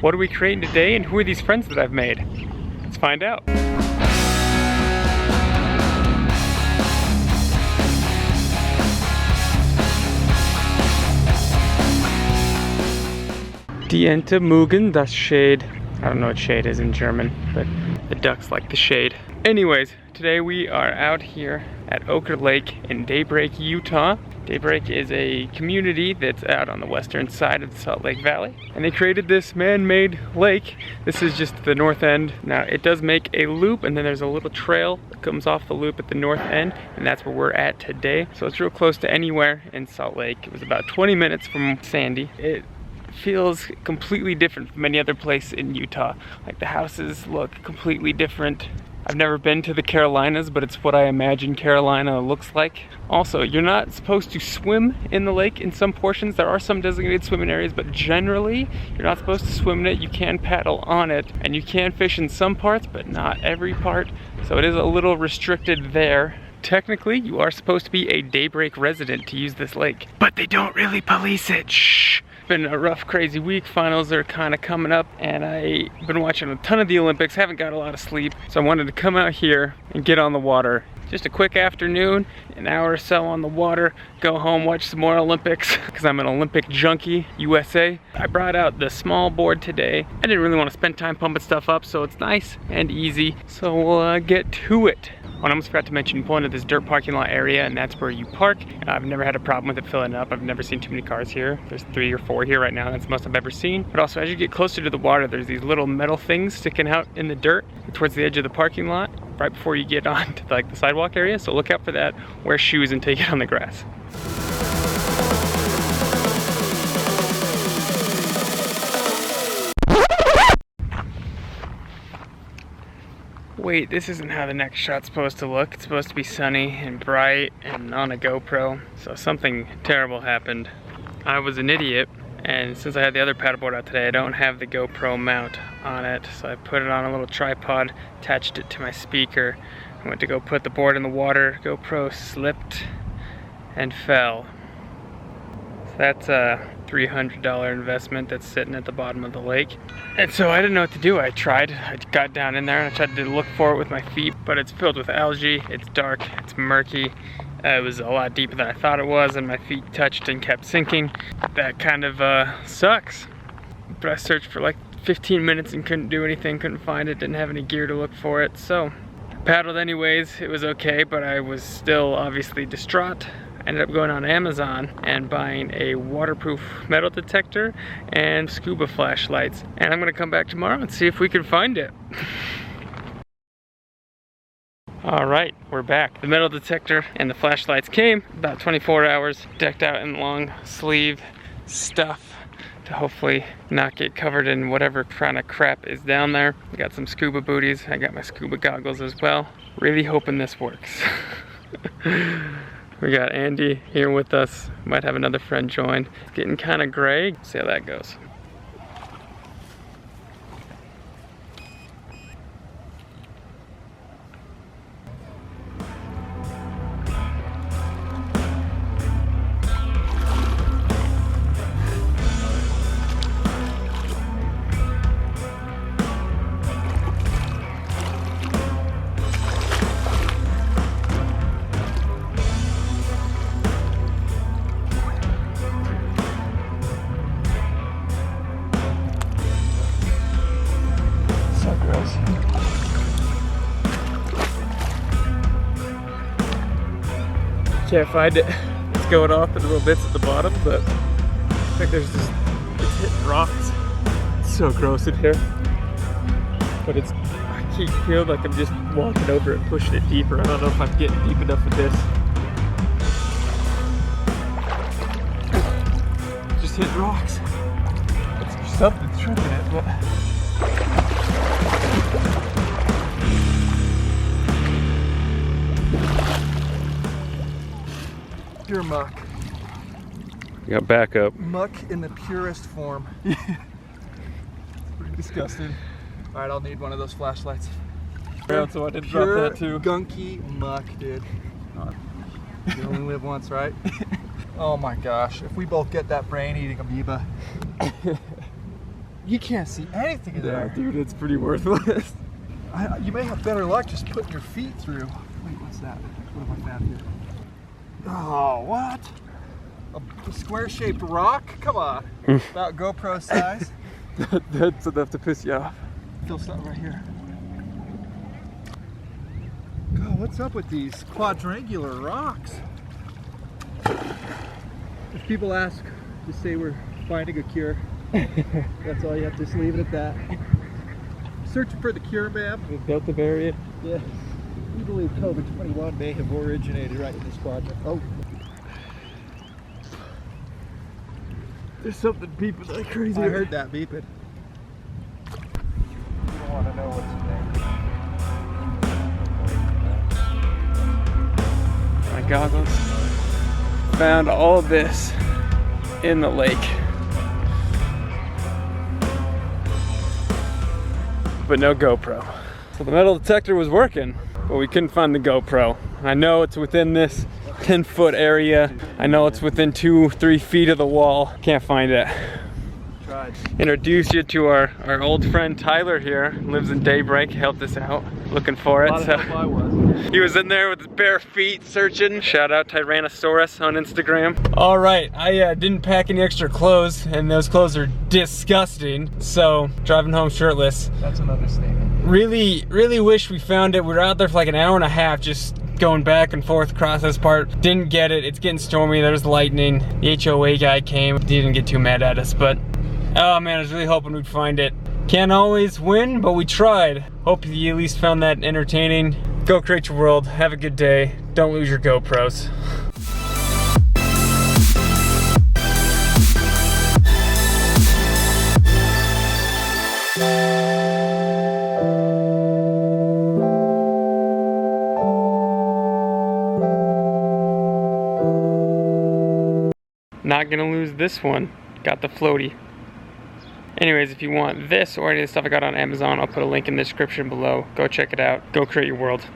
What are we creating today, and who are these friends that I've made? Let's find out. Die Ente mögen das Shade. I don't know what shade is in German, but the ducks like the shade. Anyways, today we are out here at Oquirrh Lake in Daybreak, Utah. Daybreak is a community that's out on the western side of the Salt Lake Valley. And they created this man-made lake. This is just the north end. Now it does make a loop, and then there's a little trail that comes off the loop at the north end, and that's where we're at today. So it's real close to anywhere in Salt Lake. It was about 20 minutes from Sandy. It feels completely different from any other place in Utah. Like the houses look completely different. I've never been to the Carolinas, but it's what I imagine Carolina looks like. Also, you're not supposed to swim in the lake in some portions. There are some designated swimming areas, but generally, you're not supposed to swim in it. You can paddle on it, and you can fish in some parts, but not every part. So it is a little restricted there. Technically, you are supposed to be a Daybreak resident to use this lake, but they don't really police it. Shh. It's been a rough, crazy week. Finals are kind of coming up, and I've been watching a ton of the Olympics. Haven't got a lot of sleep, so I wanted to come out here and get on the water. Just a quick afternoon, an hour or so on the water, go home, watch some more Olympics, because I'm an Olympic junkie, USA. I brought out the small board today. I didn't really want to spend time pumping stuff up, so it's nice and easy. So we'll get to it. I almost forgot to mention, you pull into this dirt parking lot area, and that's where you park. I've never had a problem with it filling up. I've never seen too many cars here. There's 3 or 4 here right now. That's the most I've ever seen. But also, as you get closer to the water, there's these little metal things sticking out in the dirt towards the edge of the parking lot, right before you get onto like the sidewalk area. So look out for that. Wear shoes until you get on the grass. Wait, this isn't how the next shot's supposed to look. It's supposed to be sunny and bright and on a GoPro. So something terrible happened. I was an idiot, and since I had the other paddleboard out today, I don't have the GoPro mount on it. So I put it on a little tripod, attached it to my speaker. I went to go put the board in the water. GoPro slipped and fell. So that's a $300 investment that's sitting at the bottom of the lake. And so I didn't know what to do. I got down in there and I tried to look for it with my feet, but it's filled with algae, it's dark, it's murky. It was a lot deeper than I thought it was, and my feet touched and kept sinking. That kind of sucks. But I searched for like 15 minutes and couldn't do anything, couldn't find it, didn't have any gear to look for it. So I paddled anyways, it was okay, but I was still obviously distraught. I ended up going on Amazon and buying a waterproof metal detector and scuba flashlights. And I'm gonna come back tomorrow and see if we can find it. All right, we're back. The metal detector and the flashlights came about 24 hours, decked out in long sleeve stuff to hopefully not get covered in whatever kind of crap is down there. I got some scuba booties. I got my scuba goggles as well. Really hoping this works. We got Andy here with us. Might have another friend join. It's getting kind of gray. See how that goes. Can't find it. It's going off in little bits at the bottom, but I think there's just, it's hitting rocks. It's so gross in here. But I keep feeling like I'm just walking over it, pushing it deeper. I don't know if I'm getting deep enough with this. Just hitting rocks. It's something tripping it, but pure muck. You got backup. Muck in the purest form. Pretty disgusting. Alright, I'll need one of those flashlights. Yeah, so I did drop that too. Gunky muck, dude. You only live once, right? Oh my gosh, if we both get that brain-eating amoeba. You can't see anything in there. Dude, it's pretty worthless. You may have better luck just putting your feet through. Wait, what's that? What have I found here? Oh, what? A square-shaped rock? Come on. About GoPro size. That's enough to piss you off. Still something right here. God, what's up with these quadrangular rocks? If people ask, just say we're finding a cure. That's all you have to just leave it at that. Searching for the cure, ma'am. We built the variant. Yeah. We believe COVID-21 may have originated right in this quadrant. Oh. There's something beeping like crazy. I heard that beeping. You don't want to know what's in there. My goggles. Found all of this in the lake. But no GoPro. So the metal detector was working, but we couldn't find the GoPro. I know it's within this 10-foot area. I know it's within 2-3 feet of the wall. Can't find it. Tried. Introduce you to our old friend Tyler here. Lives in Daybreak, helped us out looking for it. So I was. he was in there with his bare feet searching. Shout out Tyrannosaurus on Instagram. All right, I didn't pack any extra clothes, and those clothes are disgusting. So driving home shirtless. That's another statement. Really wish we found it. We were out there for like an hour and a half just going back and forth across this part. Didn't get it. It's getting stormy. There's lightning. The HOA guy came. He didn't get too mad at us, but oh man, I was really hoping we'd find it. Can't always win, but we tried. Hope you at least found that entertaining. Go create your world. Have a good day. Don't lose your GoPros. Not gonna lose this one. Got the floatie. Anyways, if you want this or any of the stuff I got on Amazon, I'll put a link in the description below. Go check it out. Go create your world.